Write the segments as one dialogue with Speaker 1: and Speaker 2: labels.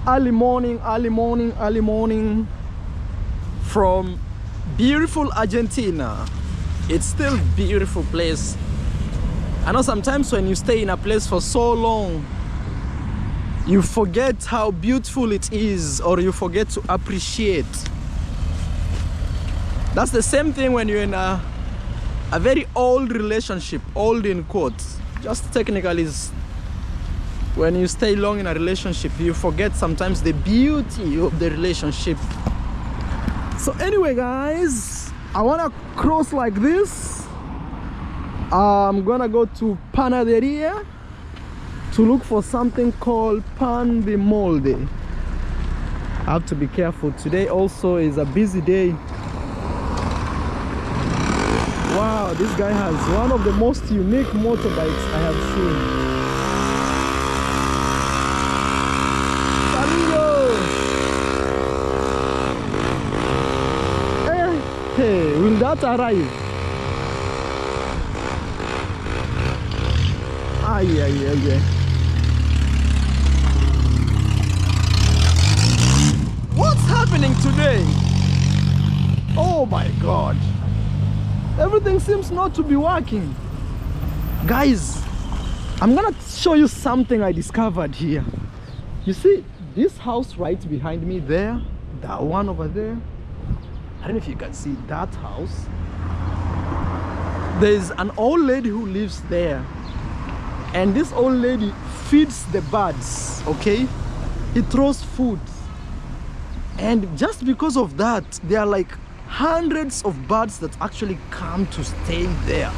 Speaker 1: early morning from beautiful Argentina. It's still a beautiful place. I know sometimes when you stay in a place for so long, you forget how beautiful it is, or you forget to appreciate. That's the same thing when you're in a very old relationship, old in quotes. Just technically is when you stay long in a relationship, you forget sometimes the beauty of the relationship. So anyway guys, I wanna cross like this. I'm gonna go to Panaderia to look for something called pan de molde. I have to be careful. Today also is a busy day. Wow, this guy has one of the most unique motorbikes I have seen. Hey, will that arrive? Ay, ay, ay, ay. What's happening today? Oh my God. Everything seems not to be working. Guys, I'm gonna show you something I discovered here. You see this house right behind me there, that one over there. I don't know if you can see that house. There's an old lady who lives there, and this old lady feeds the birds, okay? He throws food, and just because of that, there are like hundreds of birds that actually come to stay there.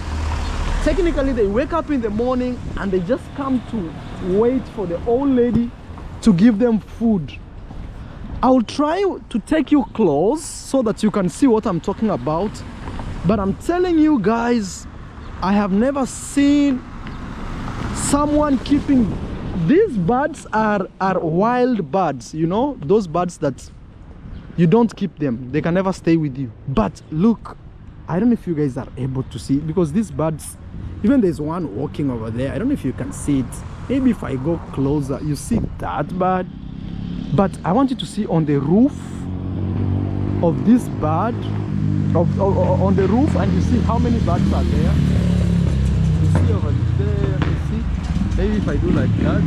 Speaker 1: Technically, they wake up in the morning and they just come to wait for the old lady to give them food. I'll try to take you close so that you can see what I'm talking about, but I'm telling you guys, I have never seen someone keeping these birds. Are wild birds, you know, those birds that you don't keep them, they can never stay with you. But look, I don't know if you guys are able to see it, because these birds, even there's one walking over there. I don't know if you can see it. Maybe if I go closer, you see that bird. But I want you to see on the roof of this bird, on the roof, and you see how many birds are there. You see over there, you see, maybe if I do like that.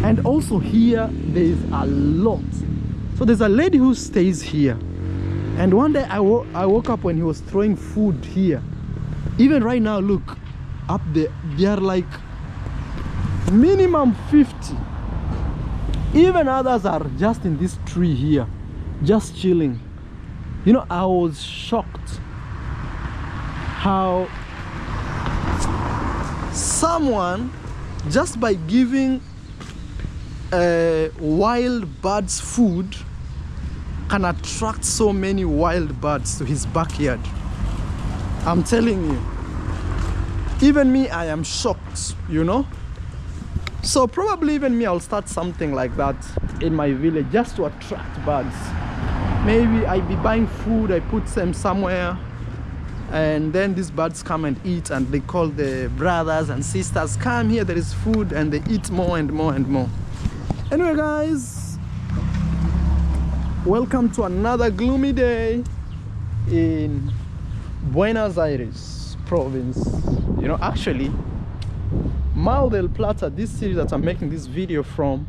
Speaker 1: And also here, there is a lot. So there's a lady who stays here. And one day I woke up when he was throwing food here. Even right now, look, up there, they are like minimum 50. Even others are just in this tree here, just chilling. You know, I was shocked how someone, just by giving wild birds food, can attract so many wild birds to his backyard. I'm telling you, even me, I am shocked, you know. So probably even me, I'll start something like that in my village just to attract birds. Maybe I be buying food, I put them somewhere, and then these birds come and eat, and they call the brothers and sisters, come here, there is food, and they eat more and more and more. Anyway guys, welcome to another gloomy day in Buenos Aires province. You know, actually Mar del Plata, this city that I'm making this video from,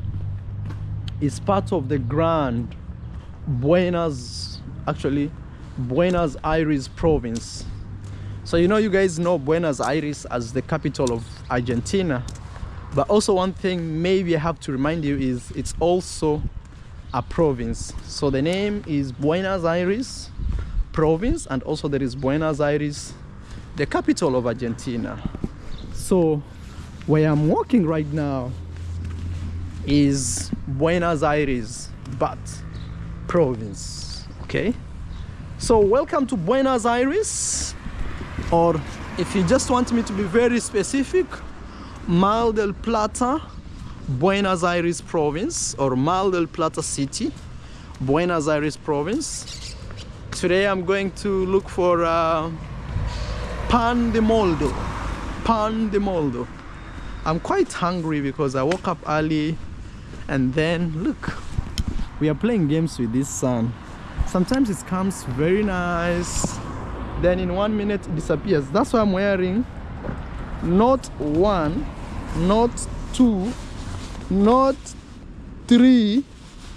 Speaker 1: is part of the grand Buenos Aires province. So you know, you guys know Buenos Aires as the capital of Argentina, but also one thing maybe I have to remind you is it's also a province. So the name is Buenos Aires province, and also there is Buenos Aires, the capital of Argentina. So where I'm walking right now is Buenos Aires, but province, okay? So welcome to Buenos Aires, or if you just want me to be very specific, Mar del Plata, Buenos Aires province, or Mar del Plata city, Buenos Aires province. Today I'm going to look for pan de moldo. I'm quite hungry because I woke up early And then look, we are playing games with this sun. Sometimes it comes very nice, then in 1 minute it disappears. That's why I'm wearing not 1, not 2, not 3,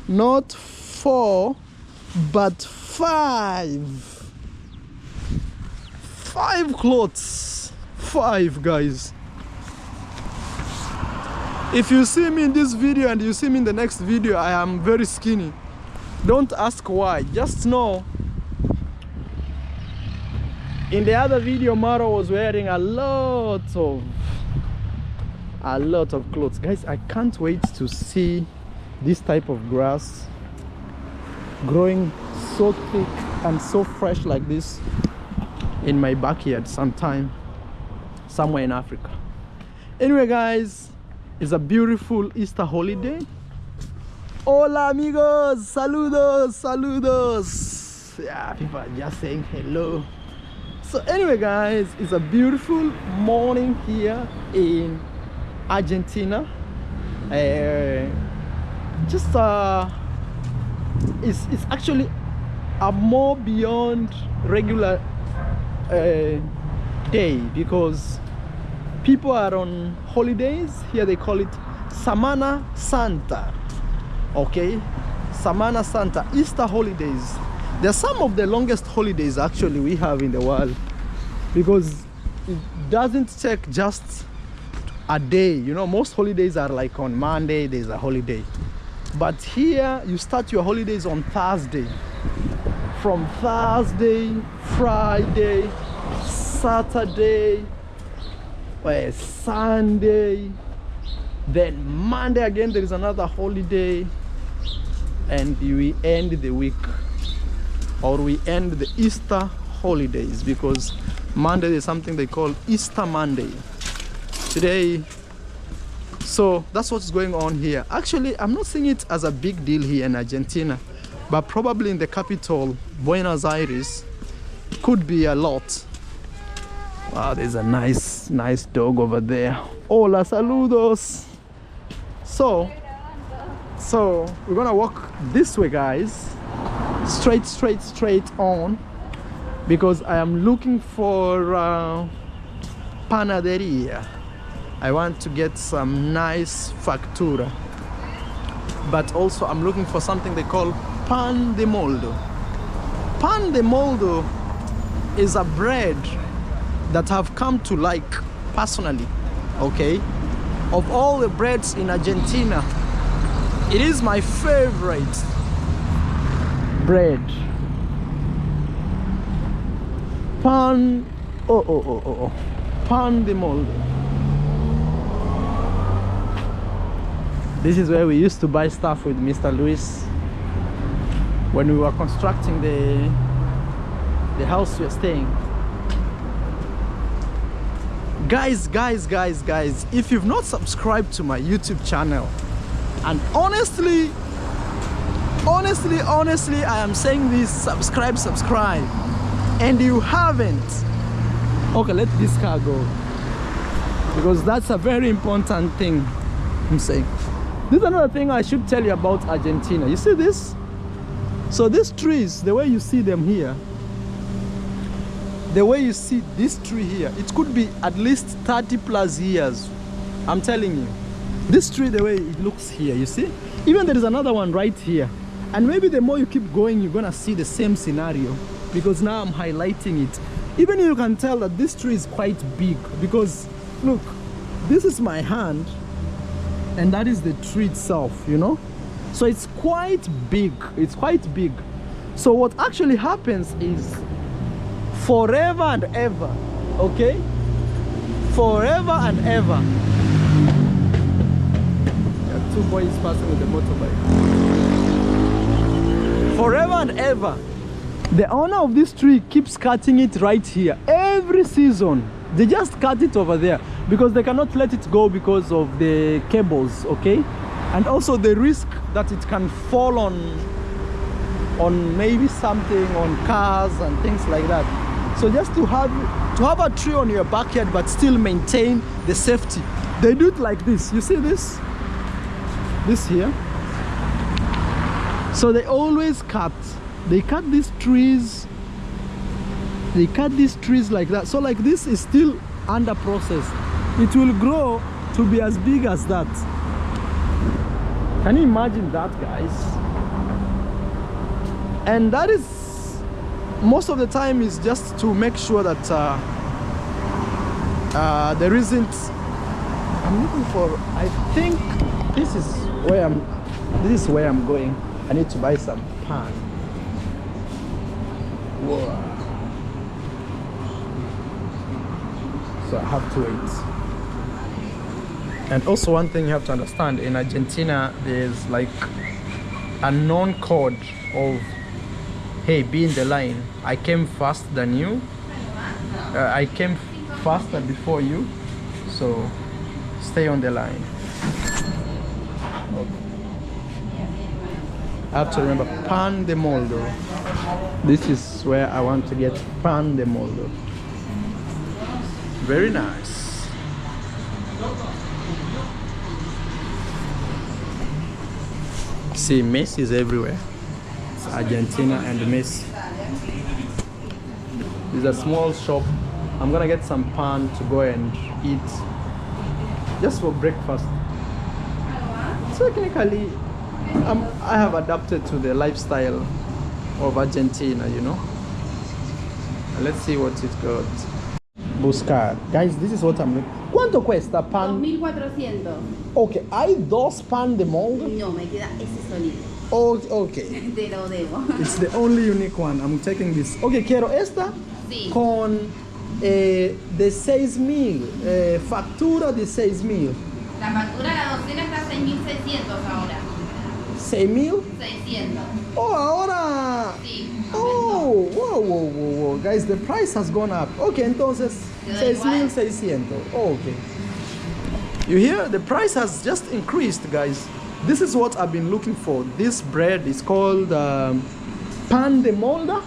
Speaker 1: not 4, but 5 clothes. 5, guys. If you see me in this video and you see me in the next video, I am very skinny. Don't ask why, just know in the other video Maro was wearing a lot of clothes. Guys, I can't wait to see this type of grass growing so thick and so fresh like this in my backyard sometime somewhere in Africa. Anyway, guys, it's a beautiful Easter holiday. Hola amigos, saludos, saludos. Yeah, people are just saying hello. So anyway, guys, it's a beautiful morning here in Argentina. It's actually a more beyond regular day, because people are on holidays here. They call it Semana Santa. Okay, Semana Santa, Easter holidays. They're some of the longest holidays actually we have in the world, because it doesn't take just a day. You know, most holidays are like on Monday there's a holiday, but here you start your holidays on Thursday. From Thursday, Friday, Saturday, Sunday, then Monday again there is another holiday, and we end the week, or we end the Easter holidays, because Monday is something they call Easter Monday today. So that's what's going on here. Actually, I'm not seeing it as a big deal here in Argentina, but probably in the capital, Buenos Aires, could be a lot. Wow, there's a nice dog over there. Hola, saludos. So we're gonna walk this way, guys, straight on, because I am looking for panaderia. I want to get some nice factura, but also I'm looking for something they call pan de moldo. Pan de moldo is a bread that I've come to like personally. Okay, of all the breads in Argentina, it is my favorite bread. Pan pan de moldo. This is where we used to buy stuff with Mr. Luis when we were constructing the house we are staying. Guys, if you've not subscribed to my YouTube channel, and honestly I am saying this, subscribe, and you haven't, okay, let this car go, because that's a very important thing I'm saying. This is another thing I should tell you about Argentina. You see this? So these trees, the way you see them here, the way you see this tree here, it could be at least 30 plus years. I'm telling you. This tree, the way it looks here, you see? Even there is another one right here. And maybe the more you keep going, you're gonna see the same scenario, because now I'm highlighting it. Even you can tell that this tree is quite big, because look, this is my hand, and that is the tree itself, you know? So it's quite big, So what actually happens is, forever and ever, okay? Forever and ever. There are two boys passing with the motorbike. Forever and ever, the owner of this tree keeps cutting it right here. Every season, they just cut it over there, because they cannot let it go because of the cables, okay? And also the risk that it can fall on maybe something, on cars and things like that. So just to have a tree on your backyard but still maintain the safety, they do it like this. You see this? this here. So they always cut these trees. They cut these trees like that. So like this is still under process. It will grow to be as big as that. Can you imagine that, guys? And that is, most of the time, is just to make sure that there isn't. I'm looking for. I think this is where I'm going. I need to buy some pan. Whoa. So I have to wait. And also one thing you have to understand, in Argentina there's like a known code of, hey, be in the line. I came faster than you. I came faster before you, so stay on the line. Okay. I have to remember pan de moldo. This is where I want to get pan de moldo. Very nice. See, maize is everywhere. It's Argentina and maize. This is a small shop. I'm gonna get some pan to go and eat just for breakfast. Technically, I have adapted to the lifestyle of Argentina, you know. Let's see what it got. Buscar. Guys, this is what I'm looking. ¿Cuánto cuesta pan?
Speaker 2: 2.400.
Speaker 1: Okay, ¿hay dos pan de molde?
Speaker 2: No, me queda ese solito.
Speaker 1: Oh, okay.
Speaker 2: Te lo debo.
Speaker 1: It's the only unique one. I'm taking this. Okay, quiero esta
Speaker 2: Sí.
Speaker 1: con de 6,000. Factura de 6,000.
Speaker 2: La factura, la docena está a 6.600 ahora.
Speaker 1: 6,600. Oh, ahora.
Speaker 2: Sí.
Speaker 1: Oh, whoa. Guys, the price has gone up. Okay, entonces 6,600. Oh, okay. You hear? The price has just increased, guys. This is what I've been looking for. This bread is called pan de molde.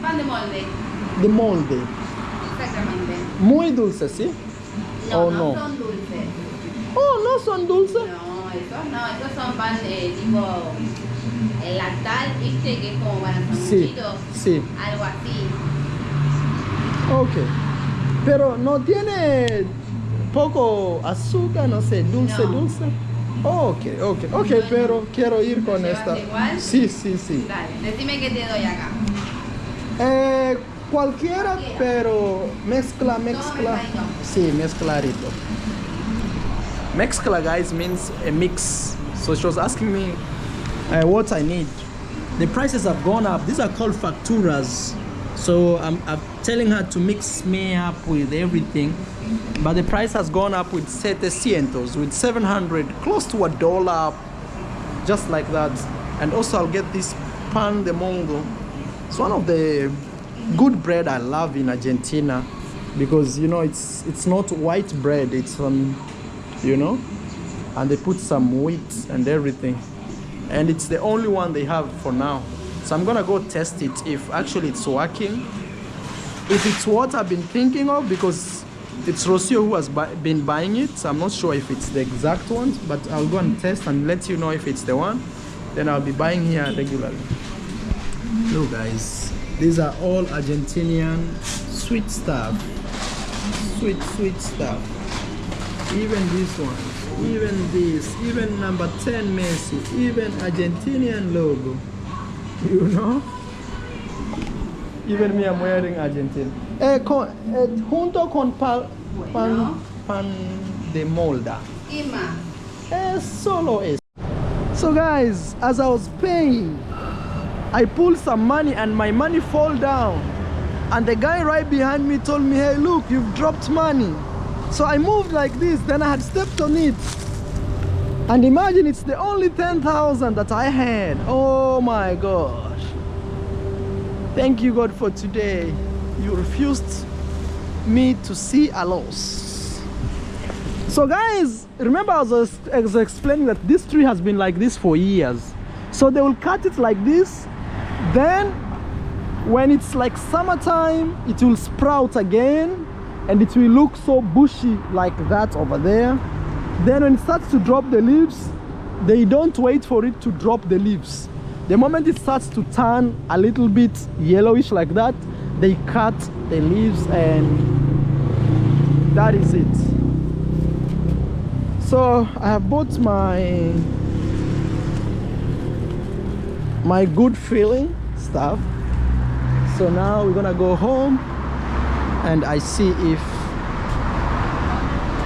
Speaker 2: Pan de molde.
Speaker 1: De molde.
Speaker 2: Exactamente.
Speaker 1: Muy dulce, ¿sí?
Speaker 2: No,
Speaker 1: Oh,
Speaker 2: no
Speaker 1: no.
Speaker 2: son dulces.
Speaker 1: Oh, no son dulces.
Speaker 2: Esos son pan tipo el lactal, ¿viste? Que es como para
Speaker 1: Sí,
Speaker 2: sanguchitos.
Speaker 1: sí.
Speaker 2: Algo así.
Speaker 1: Okay. Pero no tiene poco azúcar, no sé, dulce,
Speaker 2: No.
Speaker 1: dulce. Oh, ok, pero quiero ir con
Speaker 2: ¿Te
Speaker 1: esta.
Speaker 2: llevas igual?
Speaker 1: Sí.
Speaker 2: Dale, decime qué te doy acá.
Speaker 1: Cualquiera, pero mezcla.
Speaker 2: mezcladito.
Speaker 1: Sí, mezclarito. Mezcla, guys, means a mix. So she was asking me what I need. The prices have gone up. These are called facturas. So I'm telling her to mix me up with everything. But the price has gone up with 700, with 700, close to $1, just like that. And also I'll get this pan de molde. It's one of the good bread I love in Argentina, because you know it's not white bread, it's you know, and they put some wheat and everything, and it's the only one they have for now. So I'm gonna go test it if actually it's working, if it's what I've been thinking of, because it's Rocio who has been buying it. So I'm not sure if it's the exact one, but I'll go and test and let you know if it's the one. Then I'll be buying here regularly. Look, guys, these are all Argentinian sweet stuff. Sweet stuff. Even this one, even this, even number 10 Messi, even Argentinian logo. You know? Even me, I'm wearing Argentina. Junto con pan de molde.
Speaker 2: ¿Qué más?
Speaker 1: Solo es. So guys, as I was paying, I pulled some money and my money fall down. And the guy right behind me told me, hey, look, you've dropped money. So I moved like this, then I had stepped on it. And imagine it's the only 10,000 that I had. Oh my gosh. Thank you, God, for today. You refused me to see a loss. So guys, remember I was explaining that this tree has been like this for years. So they will cut it like this. Then when it's like summertime, it will sprout again and it will look so bushy like that over there. Then when it starts to drop the leaves, they don't wait for it to drop the leaves. The moment it starts to turn a little bit yellowish like that, they cut the leaves, and that is it. So I have bought my good feeling stuff. So now we're gonna go home and I see if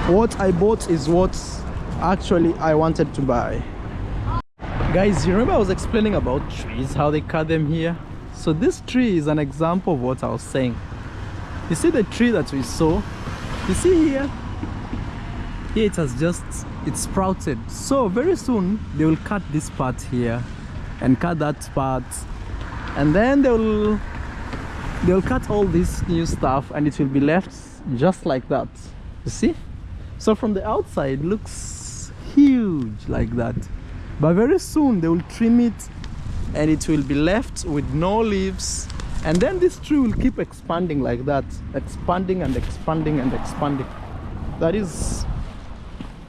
Speaker 1: what I bought is what actually I wanted to buy. Guys, you remember I was explaining about trees, how they cut them here? So this tree is an example of what I was saying. You see the tree that we saw? You see here? Here it sprouted. So very soon they will cut this part here and cut that part, and then they'll cut all this new stuff and it will be left just like that. You see? So from the outside it looks huge like that, but very soon they will trim it and it will be left with no leaves, and then this tree will keep expanding like that, expanding and expanding and expanding. That is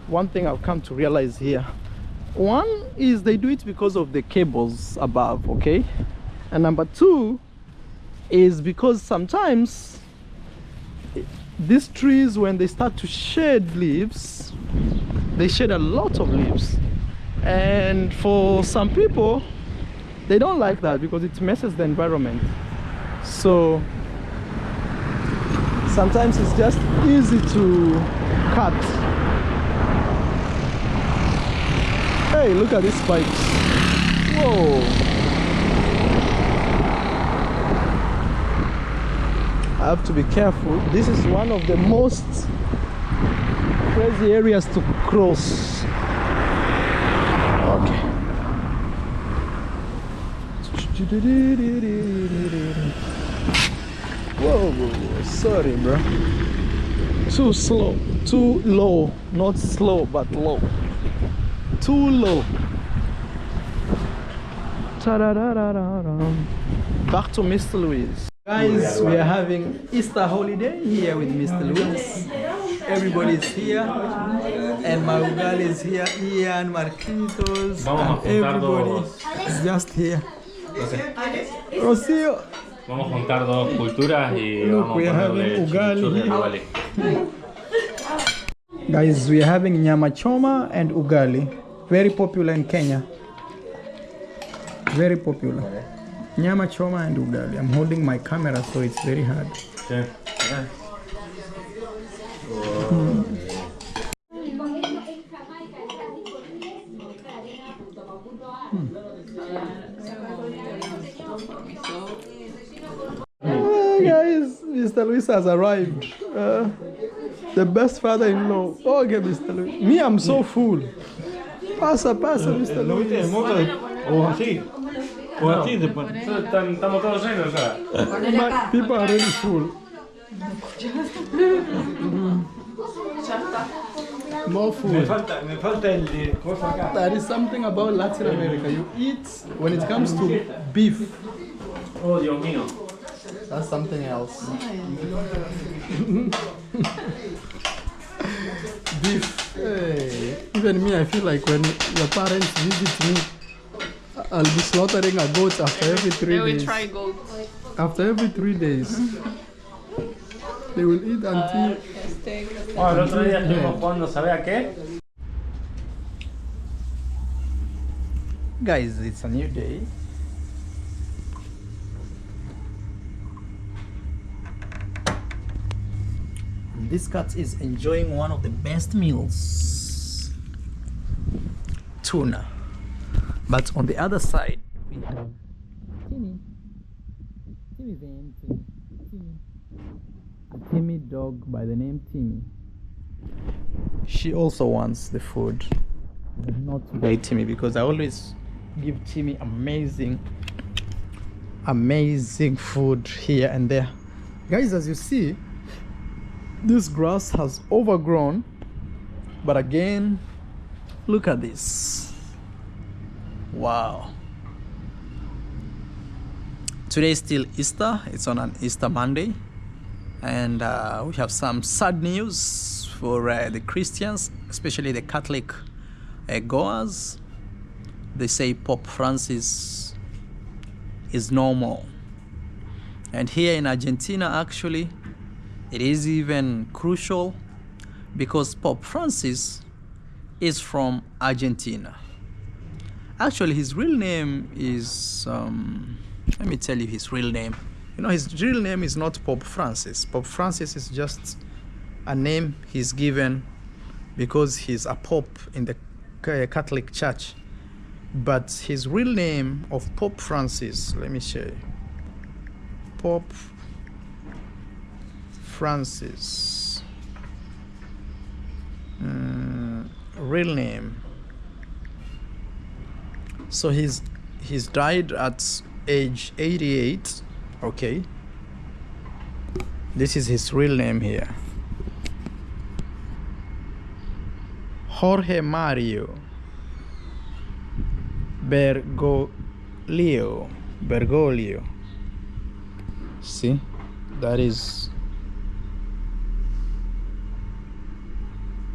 Speaker 1: one thing I've come to realize here. One is they do it because of the cables above, okay? And number two is because sometimes these trees, when they start to shed leaves, they shed a lot of leaves, and for some people they don't like that because it messes the environment. So sometimes it's just easy to cut. Hey, look at these spikes. Whoa. I have to be careful. This is one of the most crazy areas to cross. Okay. Whoa, sorry, bro. Too slow, too low. Not slow, but low. Too low. Back to Mr. Luis. Guys, we are having Easter holiday here with Mr. Luis. Everybody is here, and my ugali is here, Ian, Marquitos, and everybody is just here. Rocío.
Speaker 3: Vamos a juntar dos culturas y
Speaker 1: Look,
Speaker 3: vamos
Speaker 1: we
Speaker 3: a
Speaker 1: are having
Speaker 3: ponerle
Speaker 1: ugali
Speaker 3: chimichurri
Speaker 1: here.
Speaker 3: jabalí.
Speaker 1: Guys, we are having nyama choma and ugali. Very popular in Kenya. Very popular. Nyama choma and ugali. I'm holding my camera, so it's very hard.
Speaker 3: Sí.
Speaker 1: Guys, Mr. Luis has arrived. The best father-in-law. Okay, Mr. Luis. Me, I'm so full. Pasa, Mr. Luis.
Speaker 4: O así. O así se pone.
Speaker 3: Estamos todos llenos ya.
Speaker 1: People are really full. More food.
Speaker 4: Me falta el de cosa acá.
Speaker 1: That is something about Latin America. You eat, when it comes to beef,
Speaker 3: Oh, Dios mío.
Speaker 1: that's something else. Beef. Hey. Even me, I feel like when your parents visit me, I'll be slaughtering a goat after every 3 days.
Speaker 5: They will try goat.
Speaker 1: After every 3 days. They will eat until...
Speaker 3: Oh, el otro día estuvimos jugando, ¿sabe a qué?
Speaker 1: Guys, it's a new day. This cat is enjoying one of the best meals, tuna. But on the other side, we have a Timmy dog by the name Timmy. She also wants the food, but not today, Timmy, because I always give Timmy amazing food here and there. Guys, as you see, this grass has overgrown, but again, look at this. Wow. Today is still Easter. It's on an Easter Monday, and we have some sad news for the Christians, especially the Catholic goers. they say Pope Francis is no more. And here in Argentina, actually, it is even crucial because Pope Francis is from Argentina. Actually, his real name is, let me tell you his real name. You know, his real name is not Pope Francis. Pope Francis is just a name he's given because he's a pope in the Catholic Church. But his real name of Pope Francis, let me show you. Pope Francis. Real name. So he's died at age 88. Okay. This is his real name here. Jorge Mario Bergoglio. See, that is.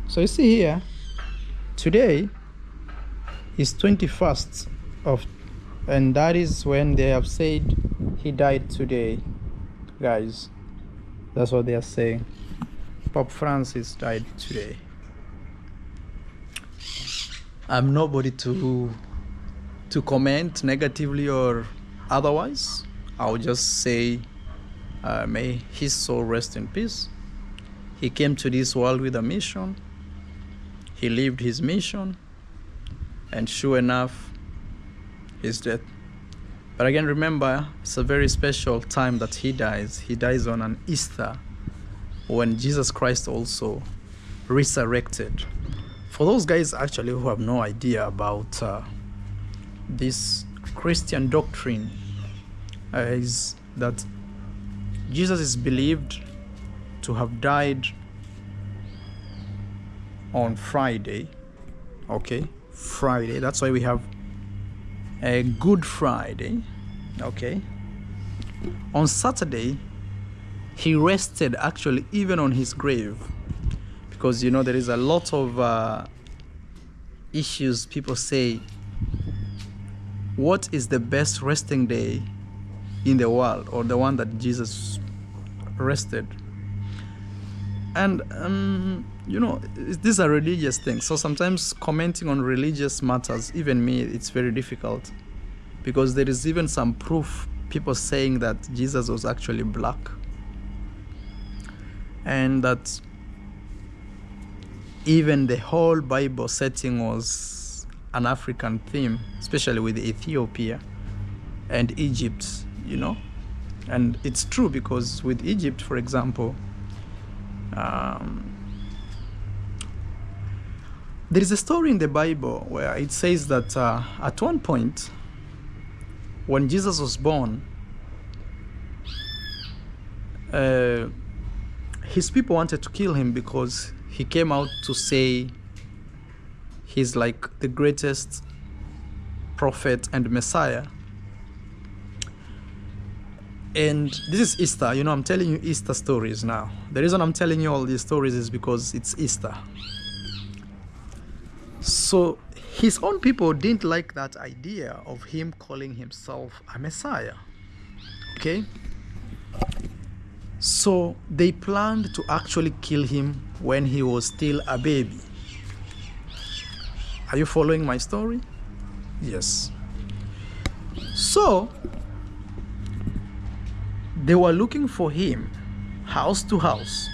Speaker 1: So you see here, today is 21st of, and that is when they have said he died today, guys. That's what they are saying. Pope Francis died today. I'm nobody to comment negatively or otherwise. I'll just say, may his soul rest in peace. He came to this world with a mission. He lived his mission, and sure enough, he's dead. But again, remember, it's a very special time that he dies. He dies on an Easter, when Jesus Christ also resurrected. For those guys actually who have no idea about this Christian doctrine, is that Jesus is believed to have died on Friday. Okay, Friday. That's why we have a Good Friday. Okay. On Saturday, he rested actually even on his grave, because you know there is a lot of issues. People say, what is the best resting day in the world, or the one that Jesus rested? And you know, these are religious things, so sometimes commenting on religious matters, even me, it's very difficult, because there is even some proof, people saying that Jesus was actually black, and that even the whole Bible setting was an African theme, especially with Ethiopia and Egypt, you know. And it's true, because with Egypt, for example, there is a story in the Bible where it says that at one point, when Jesus was born, his people wanted to kill him because he came out to say he's like the greatest prophet and Messiah. And this is Easter, you know, I'm telling you Easter stories now. The reason I'm telling you all these stories is because it's Easter. So his own people didn't like that idea of him calling himself a Messiah. Okay? So they planned to actually kill him when he was still a baby. Are you following my story? Yes. So they were looking for him house to house.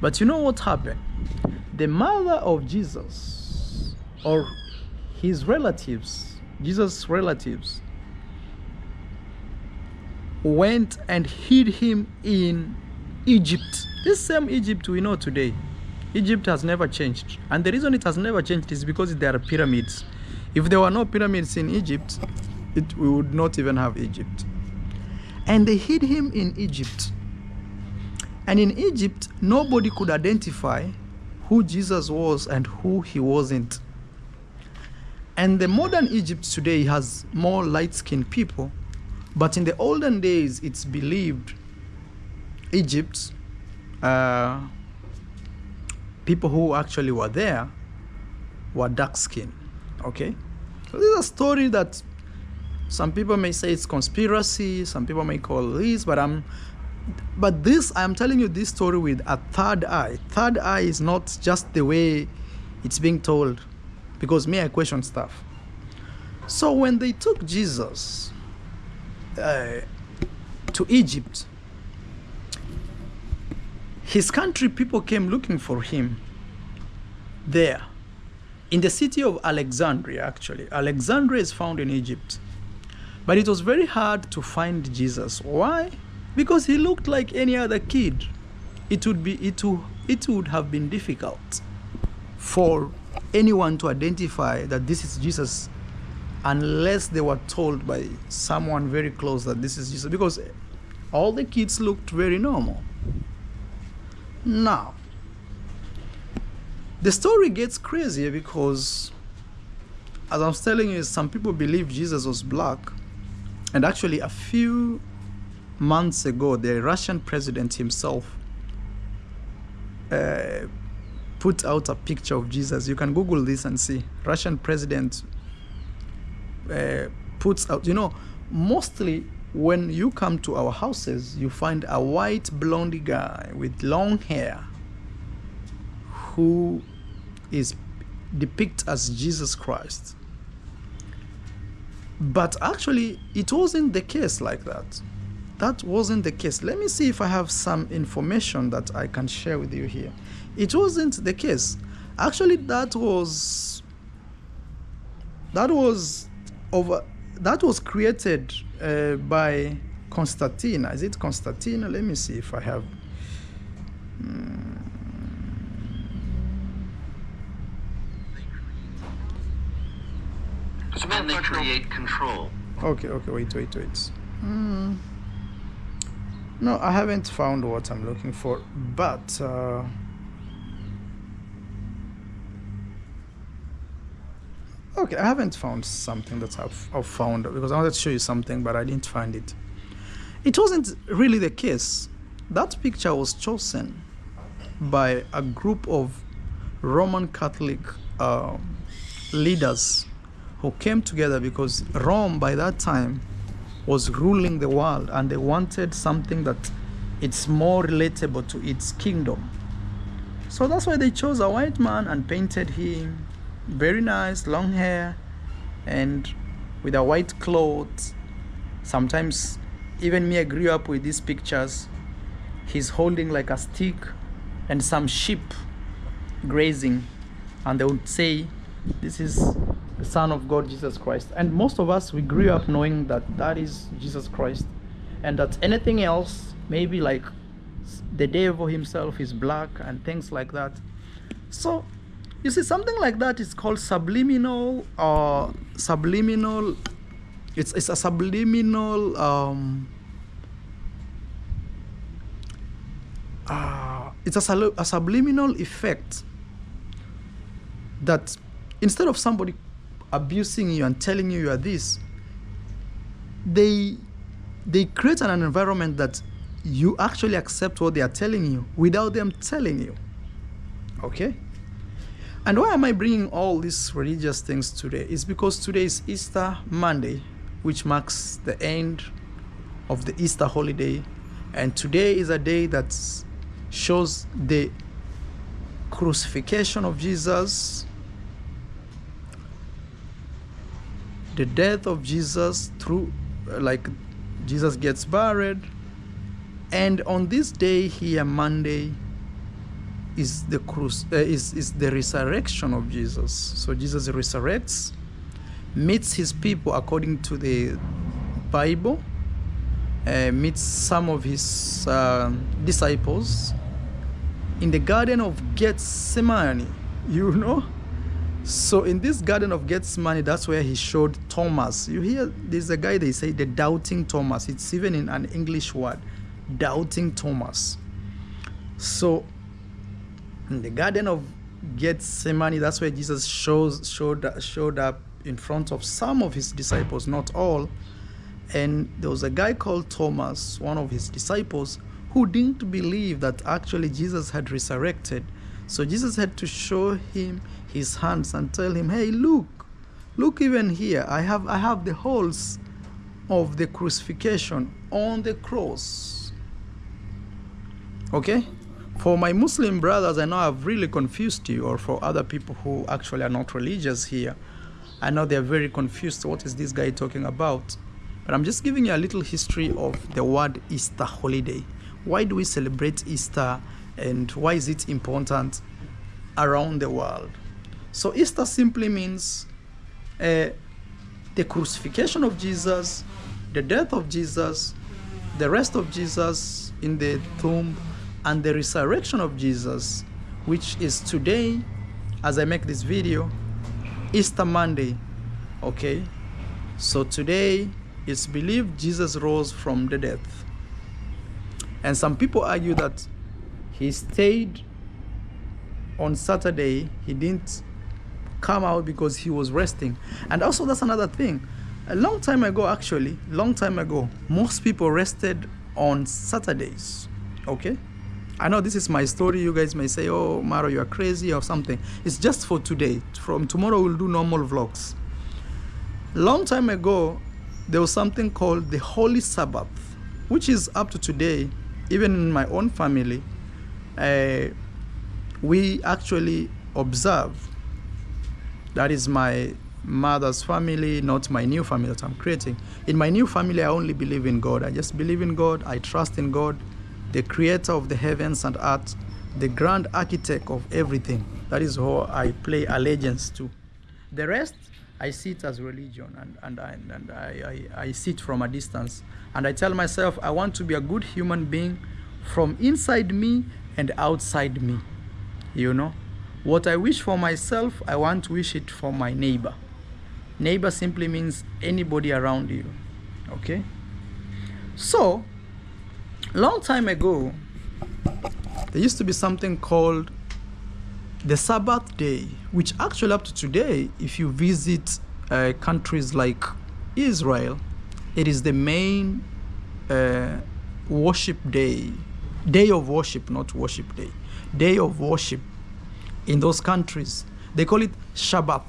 Speaker 1: But you know what happened? The mother of Jesus, or his relatives, Jesus' relatives, went and hid him in Egypt. This same Egypt we know today. Egypt has never changed. And the reason it has never changed is because there are pyramids. If there were no pyramids in Egypt, we would not even have Egypt. And they hid him in Egypt. And in Egypt, nobody could identify who Jesus was and who he wasn't. And the modern Egypt today has more light-skinned people. But in the olden days, it's believed Egypt, people who actually were there were dark-skinned, okay? So this is a story that some people may say it's conspiracy, some people may call this, but I'm telling you this story with a third eye. Third eye is not just the way it's being told, because me, I question stuff. So when they took Jesus to Egypt, his country people came looking for him there. In the city of Alexandria, actually. Alexandria is found in Egypt. But it was very hard to find Jesus. Why? Because he looked like any other kid. It would have been difficult for anyone to identify that this is Jesus unless they were told by someone very close that this is Jesus, because all the kids looked very normal. Now, the story gets crazier because, as I was telling you, some people believe Jesus was black. And actually, a few months ago, the Russian president himself put out a picture of Jesus. You can Google this and see. Russian president puts out, mostly when you come to our houses, you find a white blonde guy with long hair who is depicted as Jesus Christ. But actually, it wasn't the case like that. That wasn't the case. Let me see if I have some information that I can share with you here. It wasn't the case. Actually, that was created by Constantina. Is it Constantina? Let me see if I have.
Speaker 5: And they create control.
Speaker 1: Okay, wait. No, I haven't found what I'm looking for, but okay, I haven't found something that I've found, because I wanted to show you something, but I didn't find it. It wasn't really the case. That picture was chosen by a group of Roman Catholic leaders who came together because Rome by that time was ruling the world, and they wanted something that it's more relatable to its kingdom. So that's why they chose a white man and painted him very nice, long hair, and with a white cloth. Sometimes even me, I grew up with these pictures. He's holding like a stick and some sheep grazing, and they would say, this is the Son of God, Jesus Christ. And most of us, we grew up knowing that that is Jesus Christ, and that anything else, maybe like the devil himself is black and things like that. So you see, something like that is called subliminal, it's a subliminal it's a subliminal effect, that instead of somebody abusing you and telling you are this, they create an environment that you actually accept what they are telling you without them telling you. Okay? And why am I bringing all these religious things today? It's because today is Easter Monday, which marks the end of the Easter holiday. And today is a day that shows the crucifixion of Jesus, the death of Jesus through, like, Jesus gets buried. And on this day here, Monday, is the resurrection of Jesus. So Jesus resurrects, meets his people according to the Bible, meets some of his disciples in the Garden of Gethsemane, So in this Garden of Gethsemane, that's where he showed Thomas. You hear, there's a guy, they say the doubting Thomas. It's even in an English word, doubting Thomas. So in the Garden of Gethsemane, that's where Jesus showed up in front of some of his disciples, not all. And there was a guy called Thomas, one of his disciples, who didn't believe that actually Jesus had resurrected. So Jesus had to show him his hands and tell him, hey, look Look, even here, I have the holes of the crucifixion on the cross. Okay? For my Muslim brothers, I know I've really confused you, or for other people who actually are not religious here, I know they're very confused. What is this guy talking about? But I'm just giving you a little history of the word Easter holiday. Why do we celebrate Easter, and why is it important around the world? So Easter simply means the crucifixion of Jesus, the death of Jesus, the rest of Jesus in the tomb, and the resurrection of Jesus, which is today, as I make this video, Easter Monday. Okay, so today it's believed Jesus rose from the dead, and some people argue that he stayed on Saturday. He didn't come out because he was resting. And also, that's another thing. A long time ago, most people rested on Saturdays. Okay, I know this is my story. You guys may say, oh, Maro, you are crazy or something. It's just for today. From tomorrow, we'll do normal vlogs. Long time ago, there was something called the Holy Sabbath, which is up to today. Even in my own family, we actually observe. That is my mother's family, not my new family that I'm creating. In my new family, I only believe in God. I just believe in God. I trust in God, the creator of the heavens and earth, the grand architect of everything. That is who I pay allegiance to. The rest, I see it as religion, and I see it from a distance. And I tell myself, I want to be a good human being from inside me and outside me. You know, what I wish for myself, I want to wish it for my neighbor. Neighbor simply means anybody around you. Okay? So, long time ago, there used to be something called the Sabbath day, which actually up to today, if you visit countries like Israel, it is the main worship day. Day of worship, not worship day. Day of worship in those countries. They call it Shabbat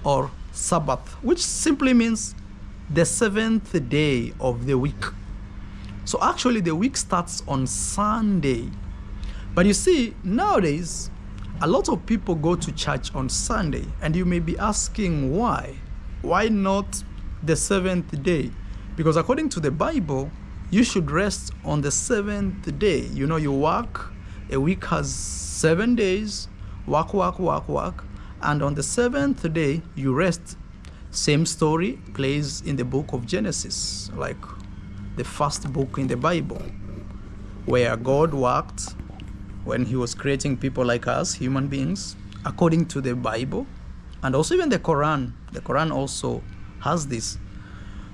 Speaker 1: or Sabbath, which simply means the seventh day of the week. So actually the week starts on Sunday. But you see, nowadays, a lot of people go to church on Sunday, and you may be asking why? Why not the seventh day? Because according to the Bible, you should rest on the seventh day. You know, you work, a week has 7 days, work, and on the seventh day, you rest. Same story plays in the book of Genesis, like the first book in the Bible, where God worked when he was creating people like us, human beings, according to the Bible, and also even the Quran. The Quran also has this.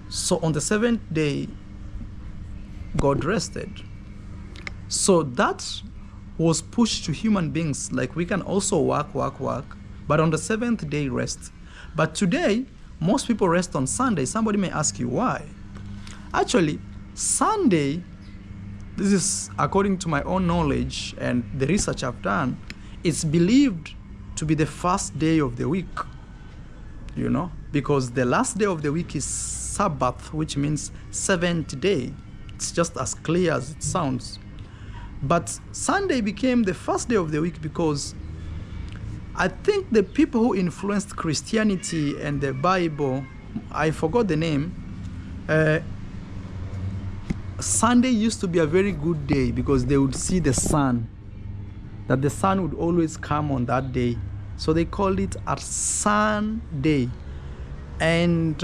Speaker 1: So on the seventh day, God rested. So that was pushed to human beings, like we can also work, but on the seventh day rest. But today, most people rest on Sunday. Somebody may ask you why. Actually, Sunday, this is according to my own knowledge and the research I've done, it's believed to be the first day of the week, you know, because the last day of the week is Sabbath, which means seventh day. It's just as clear as it sounds. But Sunday became the first day of the week because I think the people who influenced Christianity and the Bible, I forgot the name, Sunday used to be a very good day because they would see the sun, that the sun would always come on that day. So they called it a sun day. And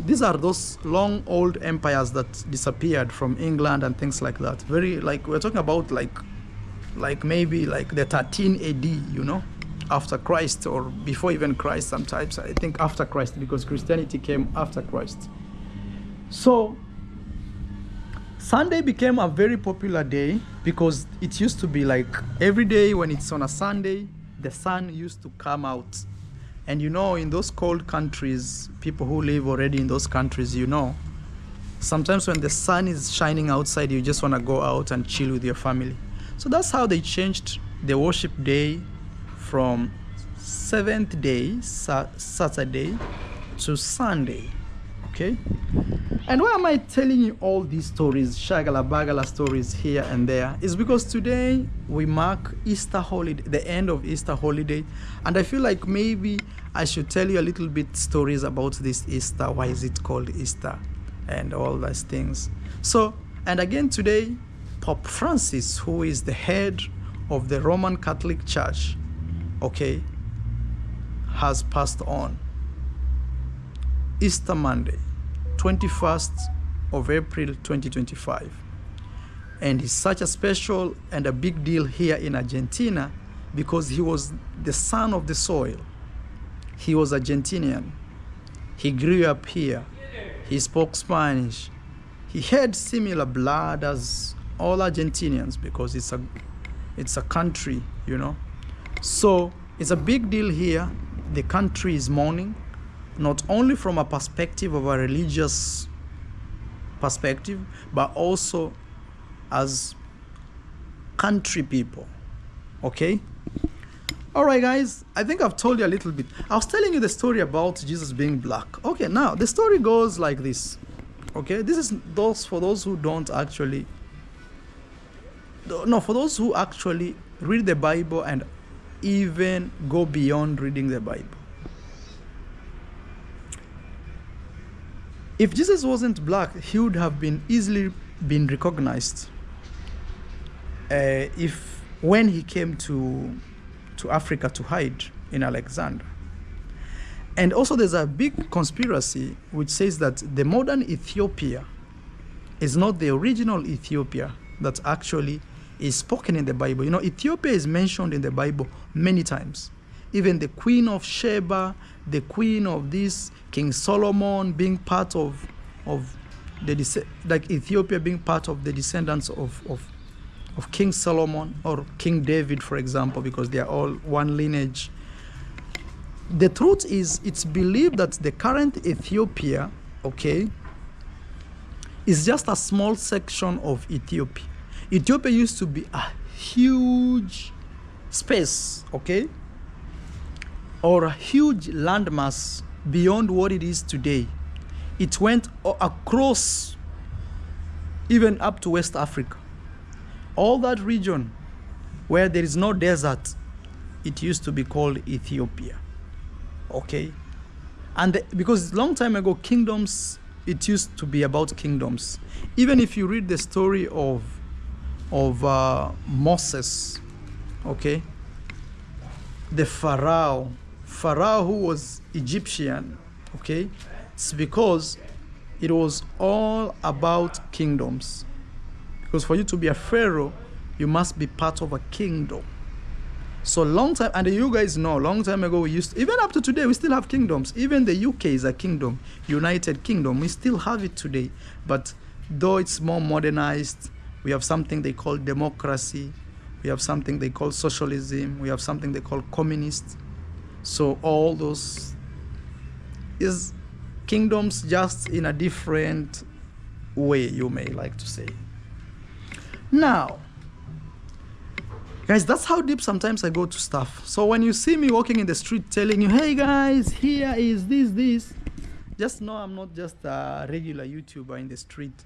Speaker 1: these are those long old empires that disappeared from England and things like that. Very, like, we're talking about like maybe like the 13 AD, you know, after Christ, or before even Christ sometimes. I think after Christ, because Christianity came after Christ. So Sunday became a very popular day because it used to be like every day when it's on a Sunday, the sun used to come out. And you know, in those cold countries, people who live already in those countries, you know, sometimes when the sun is shining outside, you just want to go out and chill with your family. So that's how they changed the worship day from seventh day, Saturday, to Sunday. Okay, and why am I telling you all these stories, shagala bagala stories here and there? Is because today we mark Easter holiday, the end of Easter holiday, and I feel like maybe I should tell you a little bit stories about this Easter. Why is it called Easter, and all those things. So, and again today, Pope Francis, who is the head of the Roman Catholic Church, okay, has passed on. Easter Monday, 21st of April 2025, and it's such a special and a big deal here in Argentina because he was the son of the soil. He was Argentinian. He grew up here. He spoke Spanish. He had similar blood as all Argentinians because it's a country, you know. So it's a big deal here. The country is mourning, not only from a perspective of a religious perspective, but also as country people. Okay? All right, guys, I think I've told you a little bit. I was telling you the story about Jesus being black. Okay, now the story goes like this. Okay, this is for those who don't actually, no, for those who actually read the Bible and even go beyond reading the Bible. If Jesus wasn't black, he would have been easily been recognized if when he came to Africa to hide in Alexander. And also there's a big conspiracy which says that the modern Ethiopia is not the original Ethiopia that actually is spoken in the Bible. You know, Ethiopia is mentioned in the Bible many times. Even the Queen of Sheba, the Queen of this, King Solomon being part of the, like Ethiopia being part of the descendants of King Solomon or King David, for example, because they are all one lineage. The truth is, it's believed that the current Ethiopia, okay, is just a small section of Ethiopia. Ethiopia used to be a huge space, okay, or a huge landmass beyond what it is today. It went across, even up to West Africa. All that region where there is no desert, it used to be called Ethiopia. Okay, and because long time ago, kingdoms, it used to be about kingdoms. Even if you read the story of Moses, okay, the Pharaoh who was Egyptian, okay, it's because it was all about kingdoms. Because for you to be a pharaoh, you must be part of a kingdom. So long time, and you guys know, long time ago we used to, even up to today, we still have kingdoms. Even the UK is a kingdom, United Kingdom. We still have it today. But though it's more modernized, we have something they call democracy. We have something they call socialism. We have something they call communist. So all those is kingdoms, just in a different way, you may like to say. Now, guys, that's how deep sometimes I go to stuff. So when you see me walking in the street telling you, hey guys, here is this, just know I'm not just a regular YouTuber in the street.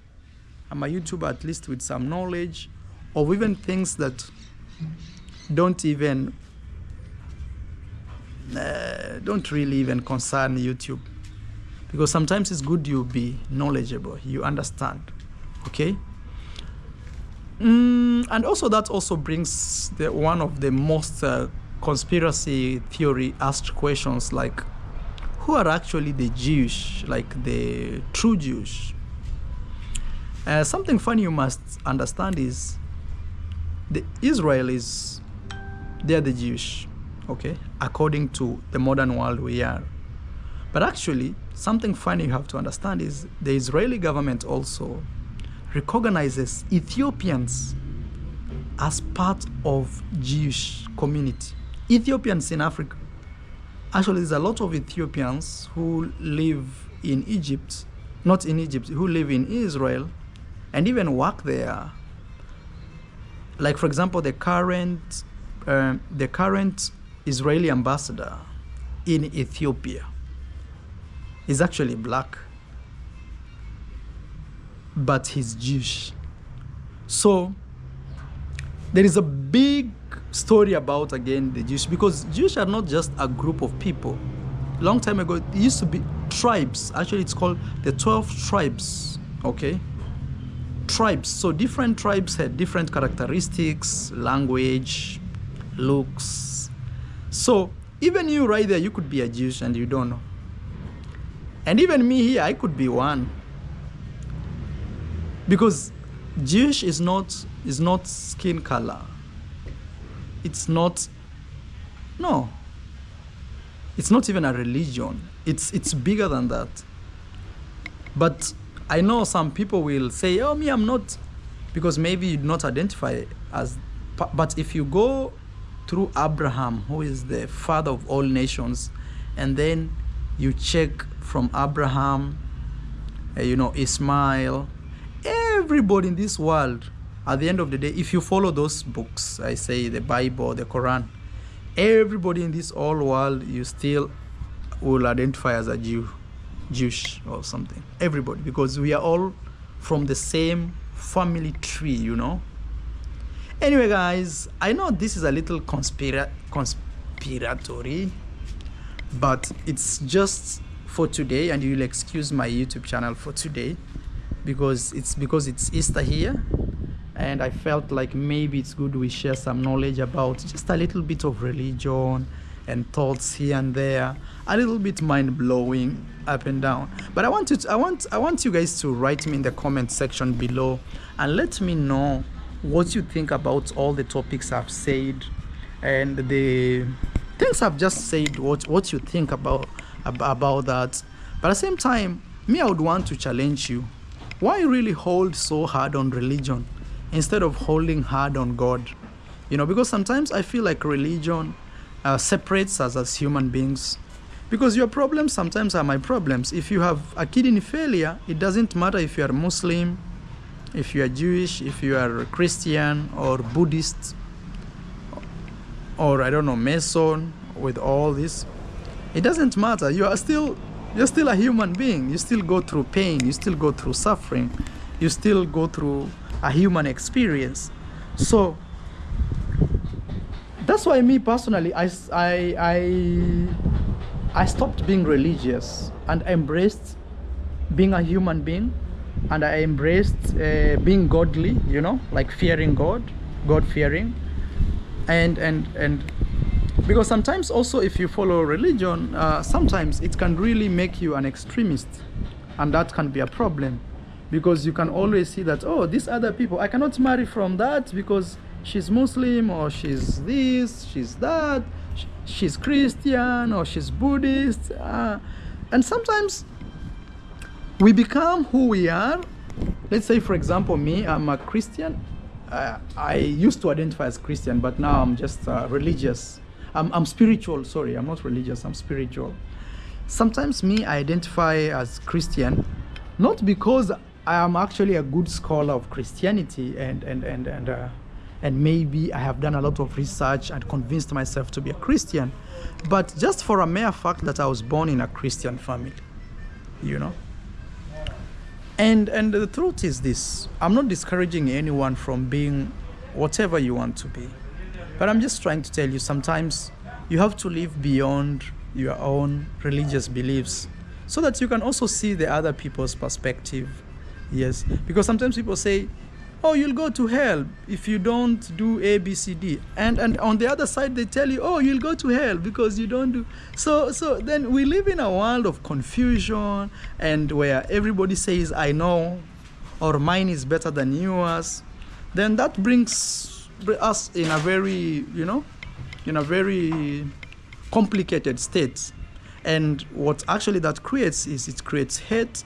Speaker 1: I'm a YouTuber at least with some knowledge of even things that don't really even concern YouTube. Because sometimes it's good you be knowledgeable, you understand, okay? And also that also brings one of the most conspiracy theory asked questions, like who are actually the Jewish, like the true Jews? Something funny you must understand is the Israelis, they're the Jewish, okay, according to the modern world we are. But actually, something funny you have to understand is the Israeli government also recognizes Ethiopians as part of Jewish community. Ethiopians in Africa. Actually, there's a lot of Ethiopians who live in Egypt, not in Egypt, who live in Israel and even work there. Like, for example, the current Israeli ambassador in Ethiopia He's actually black, but he's Jewish. So there is a big story about, again, the Jewish, because Jewish are not just a group of people. Long time ago, it used to be tribes. Actually, it's called the 12 tribes, okay? Tribes. So different tribes had different characteristics, language, looks. So even you right there, you could be a Jewish and you don't know. And even me here, I could be one. Because Jewish is not skin color. It's not even a religion. It's bigger than that. But I know some people will say, oh, me, I'm not, because maybe you do not identify as, but if you go through Abraham, who is the father of all nations, and then you check from Abraham, Ismail, everybody in this world, at the end of the day, if you follow those books, I say the Bible, the Quran, everybody in this whole world, you still will identify as a Jewish or something. Everybody, because we are all from the same family tree, Anyway, guys, I know this is a little conspiratory, but it's just for today, and you'll excuse my YouTube channel for today, because it's Easter here, and I felt like maybe it's good we share some knowledge about just a little bit of religion and thoughts here and there, a little bit mind-blowing up and down. But I want you guys to write me in the comment section below and let me know what you think about all the topics I've said and the things I've just said, what you think about that. But at the same time, I would want to challenge you. Why really hold so hard on religion instead of holding hard on God? Because sometimes I feel like religion separates us as human beings, because your problems sometimes are my problems. If you have a kidney failure, it doesn't matter if you are Muslim, if you are Jewish, if you are Christian or Buddhist, or I don't know, Mason, with all this, it doesn't matter. You're still a human being. You still go through pain, you still go through suffering, you still go through a human experience. So that's why me personally, I stopped being religious and embraced being a human being, and I embraced being godly, like fearing God fearing, and because sometimes also if you follow religion, sometimes it can really make you an extremist, and that can be a problem, because you can always see that, oh, these other people, I cannot marry from that because she's Muslim, or she's this, she's that, she's Christian, or she's Buddhist, and sometimes we become who we are. Let's say, for example, me, I'm a Christian. I used to identify as Christian, but now I'm just religious. I'm spiritual. Sorry, I'm not religious, I'm spiritual. Sometimes I identify as Christian, not because I am actually a good scholar of Christianity and maybe I have done a lot of research and convinced myself to be a Christian, but just for a mere fact that I was born in a Christian family, And the truth is this: I'm not discouraging anyone from being whatever you want to be, but I'm just trying to tell you, sometimes you have to live beyond your own religious beliefs so that you can also see the other people's perspective. Yes, because sometimes people say, oh, you'll go to hell if you don't do A, B, C, D. And on the other side, they tell you, oh, you'll go to hell because you don't do. So then we live in a world of confusion, and where everybody says, I know, or mine is better than yours. Then that brings us in a very, in a very complicated state. And what actually that creates is, it creates hate,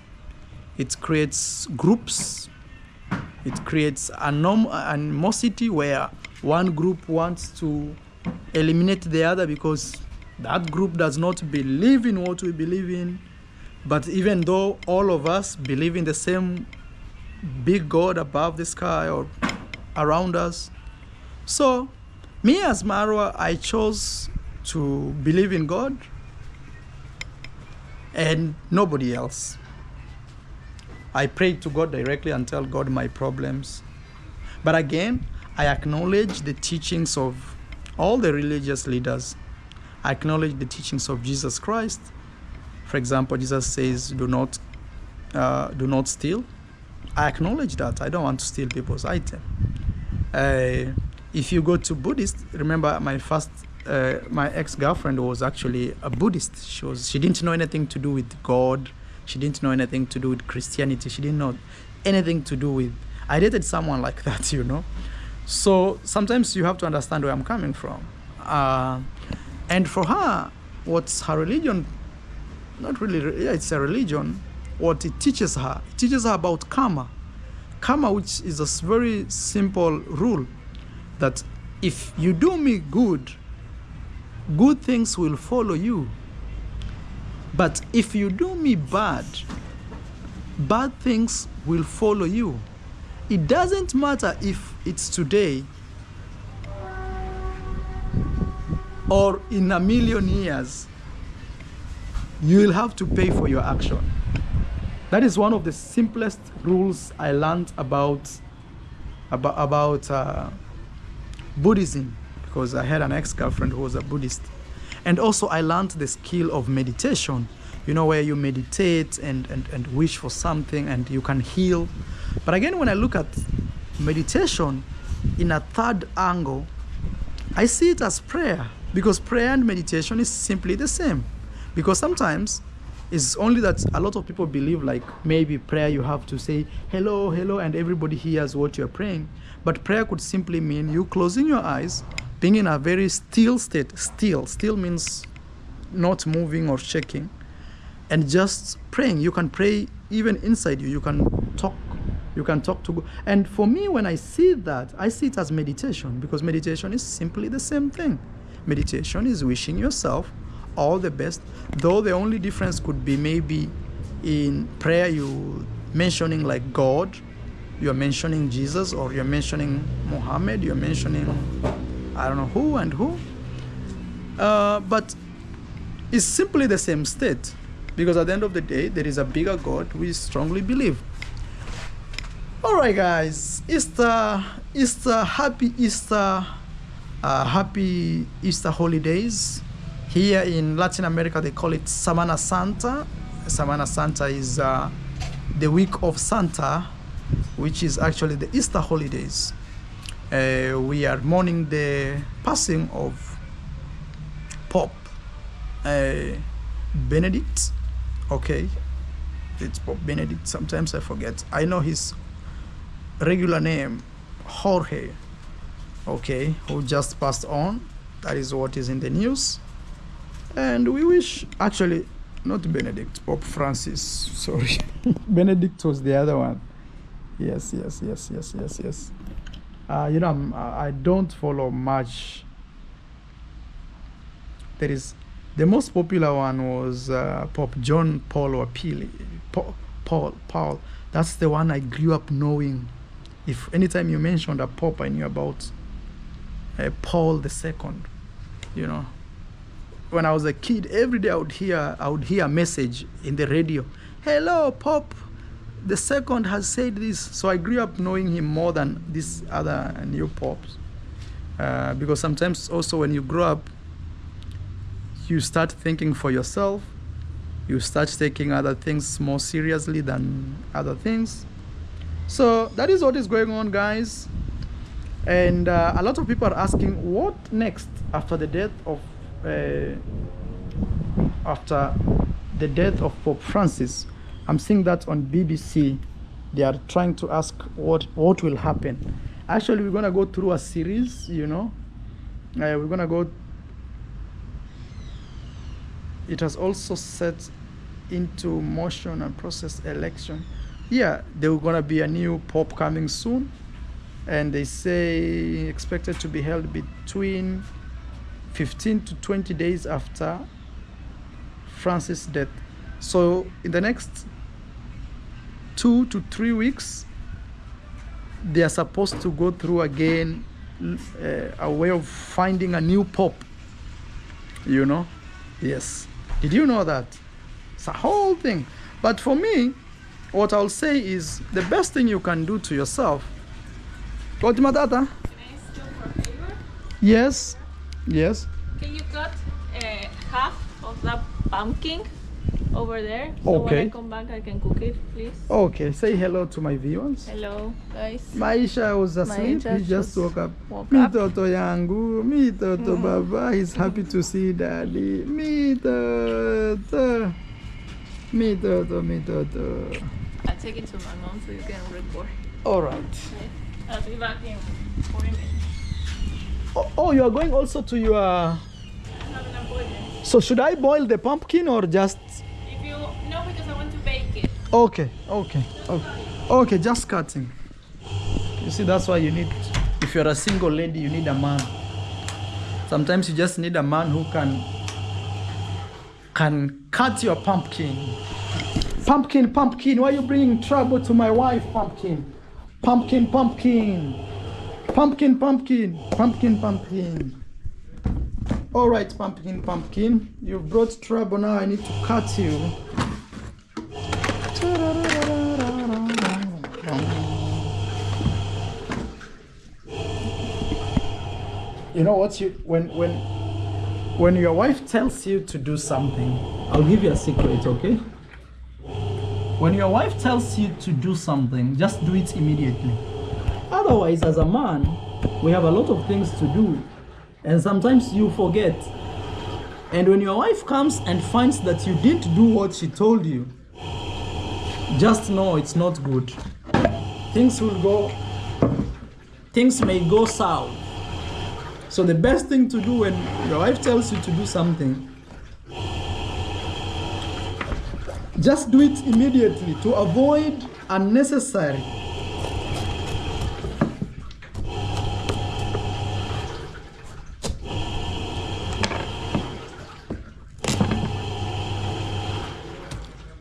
Speaker 1: it creates groups, it creates animosity where one group wants to eliminate the other because that group does not believe in what we believe in. But even though all of us believe in the same big God above the sky or around us. So me as Marwa, I chose to believe in God. and nobody else. I pray to God directly and tell God my problems. But again, I acknowledge the teachings of all the religious leaders. I acknowledge the teachings of Jesus Christ. For example, Jesus says, do not steal. I acknowledge that. I don't want to steal people's items. If you go to Buddhist, remember my ex-girlfriend was actually a Buddhist. She didn't know anything to do with God. She didn't know anything to do with Christianity. She didn't know anything to do with... I dated someone like that, you know. So sometimes you have to understand where I'm coming from. And for her, what's her religion? Not really, yeah, it's a religion. What it teaches her about karma. Karma, which is a very simple rule, that if you do me good, good things will follow you. But if you do me bad, bad things will follow you. It doesn't matter if it's today or in a million years, you will have to pay for your action. That is one of the simplest rules I learned about Buddhism, because I had an ex-girlfriend who was a Buddhist. And also I learned the skill of meditation, you know, where you meditate and wish for something and you can heal. But again, when I look at meditation in a third angle, I see it as prayer, because prayer and meditation is simply the same. Because sometimes it's only that a lot of people believe like maybe prayer you have to say hello, hello, and everybody hears what you're praying. But prayer could simply mean you closing your eyes, being in a very still state. Still means not moving or shaking, and just praying. You can pray even inside you. You can talk to God. And for me, when I see that, I see it as meditation, because meditation is simply the same thing. Meditation is wishing yourself all the best, though the only difference could be maybe in prayer you mentioning like God, you're mentioning Jesus, or you're mentioning Muhammad, you're mentioning I don't know who and who, but it's simply the same state, because at the end of the day there is a bigger God we strongly believe. All right, guys, Easter, happy Easter, happy Easter holidays. Here in Latin America, they call it Semana Santa. Semana Santa is the week of Santa, which is actually the Easter holidays. We are mourning the passing of Pope Benedict. Okay, it's Pope Benedict. Sometimes I forget. I know his regular name, Jorge. Okay, who just passed on. That is what is in the news. And we wish, actually, not Benedict, Pope Francis, sorry. Benedict was the other one. Yes. You know, I don't follow much. There is, the most popular one was Pope John Paul or Pili. Paul. That's the one I grew up knowing. If anytime you mentioned a Pope, I knew about Paul II, you know. When I was a kid, every day I would hear a message in the radio. Hello, Pope II has said this. So I grew up knowing him more than these other new popes. Because sometimes also when you grow up, you start thinking for yourself. You start taking other things more seriously than other things. So that is what is going on, guys. And a lot of people are asking, what next after the death of Pope Francis? I'm seeing that on BBC. They are trying to ask what will happen. Actually, we're gonna go through a series, you know. We're gonna go. It has also set into motion and process election. Yeah, there's gonna be a new pope coming soon, and they say expected to be held between 15 to 20 days after Francis' death. So in the next 2 to 3 weeks, they are supposed to go through again a way of finding a new pope, you know. Yes, did you know that? It's a whole thing. But for me, what I'll say is the best thing you can do to yourself. What, Matata?
Speaker 6: Can I still for a favor?
Speaker 1: Yes. Yes.
Speaker 6: Can you cut half of that pumpkin over there? So
Speaker 1: Okay.
Speaker 6: when I come back, I can cook it, please.
Speaker 1: Okay, say hello to my viewers.
Speaker 6: Hello, guys.
Speaker 1: Maisha was asleep.
Speaker 6: Maisha
Speaker 1: He just woke up.
Speaker 6: woke
Speaker 1: Mi
Speaker 6: up.
Speaker 1: toto yangu, mi toto baba. He's happy to see daddy. Mi toto. Mi toto, mi toto.
Speaker 6: I'll take it to my mom so you can record.
Speaker 1: All right.
Speaker 6: Okay. I'll be back in 40 minutes.
Speaker 1: Oh, you are going also to your...
Speaker 6: I have an appointment.
Speaker 1: So should I boil the pumpkin or just...
Speaker 6: If you no, because I want to bake it.
Speaker 1: Okay. Okay, just cutting. You see, that's why you need... If you're a single lady, you need a man. Sometimes you just need a man who can cut your pumpkin. Pumpkin, why are you bringing trouble to my wife, Pumpkin? Pumpkin. All right, Pumpkin. You've brought trouble, now I need to cut you. You know what, when your wife tells you to do something, I'll give you a secret, okay? When your wife tells you to do something, just do it immediately. Otherwise, as a man, we have a lot of things to do, and sometimes you forget. And when your wife comes and finds that you didn't do what she told you, just know it's not good. Things may go south. So the best thing to do when your wife tells you to do something, just do it immediately to avoid unnecessary.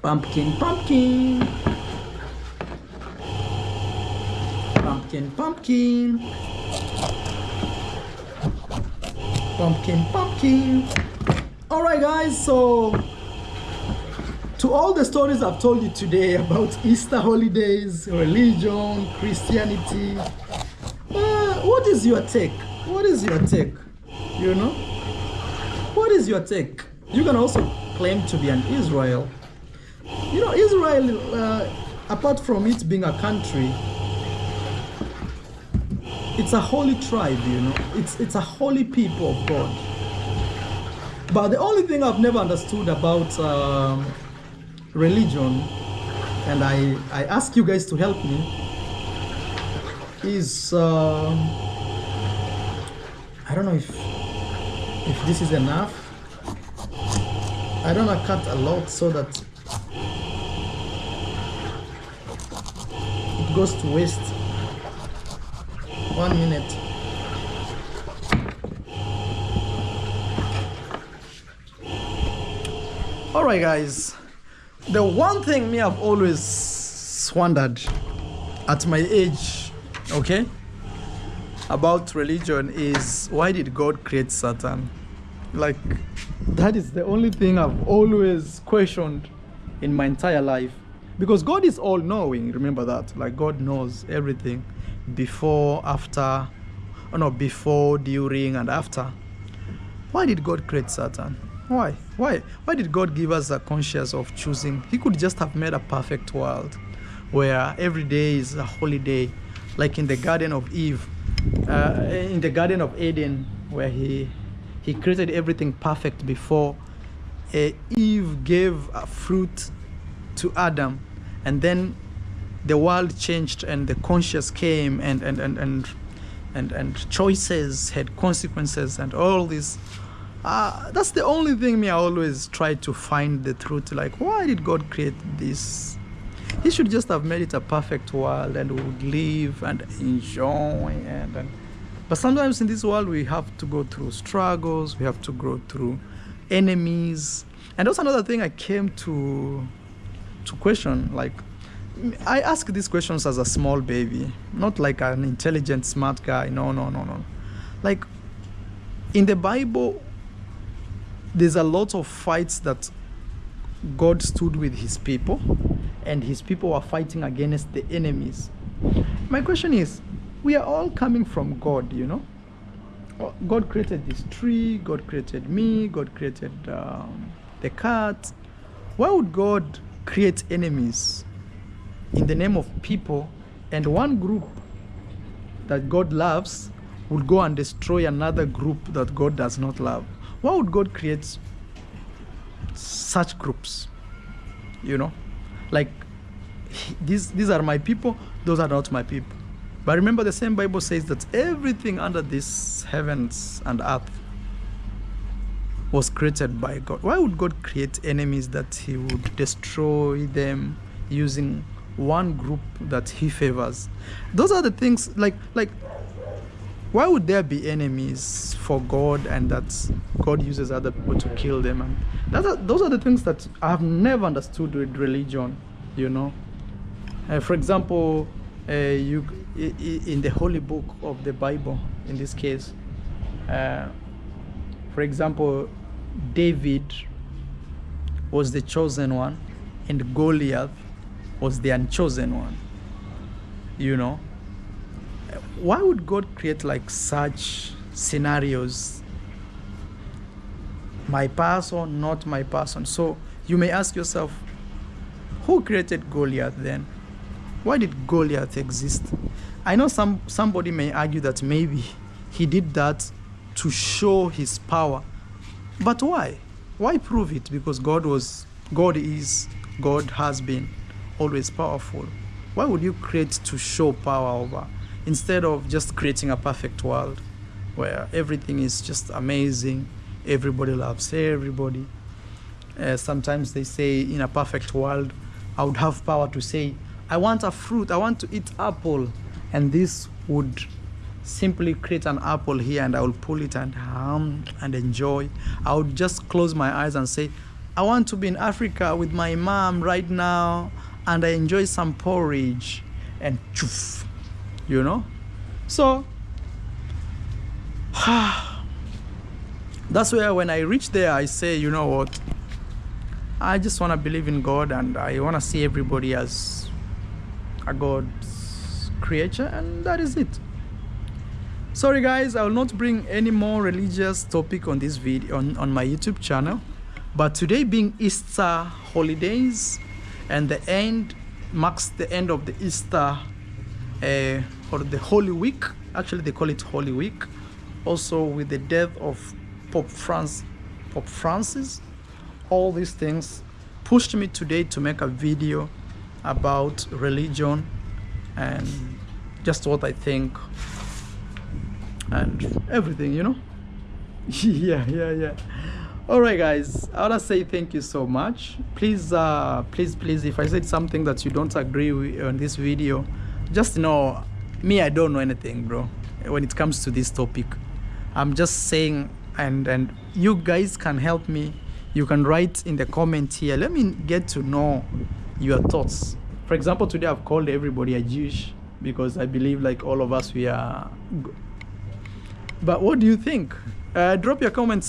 Speaker 1: Pumpkin. All right, guys, so to all the stories I've told you today about Easter holidays, religion, Christianity, what is your take? You know, what is your take? You can also claim to be an Israel. You know, Israel, apart from it being a country, it's a holy tribe, you know. It's a holy people of God. But the only thing I've never understood about religion, and I ask you guys to help me, is I don't know if this is enough. I don't want to cut a lot so that it goes to waste. 1 minute. All right, guys. The one thing me I've always wondered at my age, okay, about religion is, why did God create Satan? Like, that is the only thing I've always questioned in my entire life. Because God is all-knowing, remember that. Like, God knows everything before, after, before, during, and after. Why did God create Satan? Why did God give us a conscience of choosing? He could just have made a perfect world where every day is a holiday, like in the Garden of Eve, in the Garden of Eden, where he created everything perfect before Eve gave a fruit to Adam, and then the world changed and the conscience came, and choices had consequences and all this. That's the only thing I always try to find the truth. Like, why did God create this? He should just have made it a perfect world and we would live and enjoy. But sometimes in this world we have to go through struggles, we have to go through enemies. And that's another thing I came to question. Like, I ask these questions as a small baby, not like an intelligent, smart guy. No. Like, in the Bible, there's a lot of fights that God stood with his people, and his people were fighting against the enemies. My question is, we are all coming from God, you know. God created this tree, God created me, God created the cat. Why would God create enemies in the name of people, and one group that God loves would go and destroy another group that God does not love? Why would God create such groups? You know, like these are my people, those are not my people. But remember, the same Bible says that everything under this heavens and earth was created by God. Why would God create enemies that he would destroy them using one group that he favors? Those are the things, like why would there be enemies for God, and that God uses other people to kill them? And those are the things that I have never understood with religion, you know. For example, in the holy book of the Bible, in this case, for example, David was the chosen one, and Goliath was the unchosen one, you know. Why would God create like such scenarios? My person, not my person. So you may ask yourself, who created Goliath then? Why did Goliath exist? I know somebody may argue that maybe he did that to show his power. But why? Why prove it? Because God has been always powerful. Why would you create to show power over, instead of just creating a perfect world where everything is just amazing, everybody loves everybody? Sometimes they say, in a perfect world, I would have power to say, I want a fruit, I want to eat apple, and this would simply create an apple here, and I will pull it and enjoy. I would just close my eyes and say, I want to be in Africa with my mom right now, and I enjoy some porridge, and choof, you know. So that's where, when I reach there, I say, you know what, I just want to believe in God, and I want to see everybody as a God's creature, and that is it. Sorry guys, I will not bring any more religious topic on this video on my YouTube channel. But today being Easter holidays, and the end marks the end of the Easter or the Holy Week. Actually, they call it Holy Week. Also, with the death of Pope Francis, all these things pushed me today to make a video about religion and just what I think and everything, you know. yeah. All right guys, I want to say thank you so much. Please if I said something that you don't agree with on this video, just know me, I don't know anything, bro, when it comes to this topic. I'm just saying, and you guys can help me. You can write in the comment here, let me get to know your thoughts. For example, today I've called everybody a Jewish because I believe, like all of us, we are. But what do you think? Drop your comment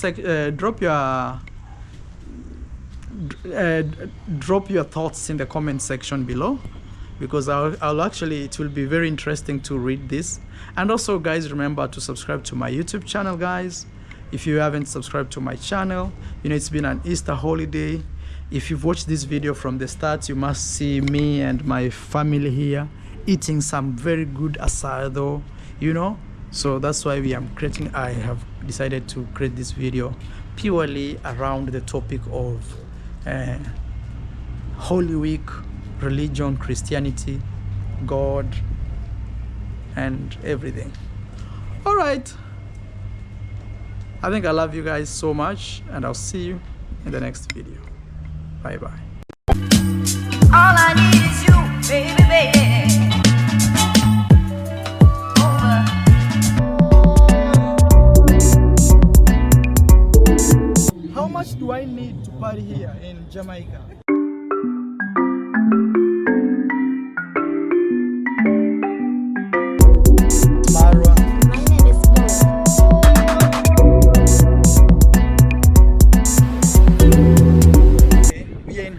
Speaker 1: drop your thoughts in the comment section below, because I'll actually, it will be very interesting to read this. And also guys, remember to subscribe to my YouTube channel, guys. If you haven't subscribed to my channel, you know, it's been an Easter holiday. If you've watched this video from the start, you must see me and my family here eating some very good asado, you know. So that's why I have decided to create this video purely around the topic of Holy Week, religion, Christianity, God, and everything. All right. I think I love you guys so much, and I'll see you in the next video. Bye bye.
Speaker 7: All I need is you, baby, baby.
Speaker 1: How much do I need to party here in Jamaica? Marwa.
Speaker 8: My name is Mo.
Speaker 1: Okay, we are in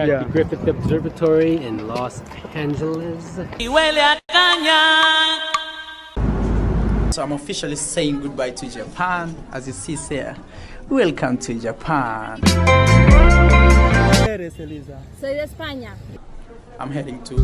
Speaker 8: at
Speaker 1: Yeah.
Speaker 8: the Griffith Observatory in Los Angeles.
Speaker 9: So I'm officially saying goodbye to Japan. As you see here, welcome to Japan.
Speaker 1: Eres, Elisa?
Speaker 2: Soy de España.
Speaker 9: I'm heading to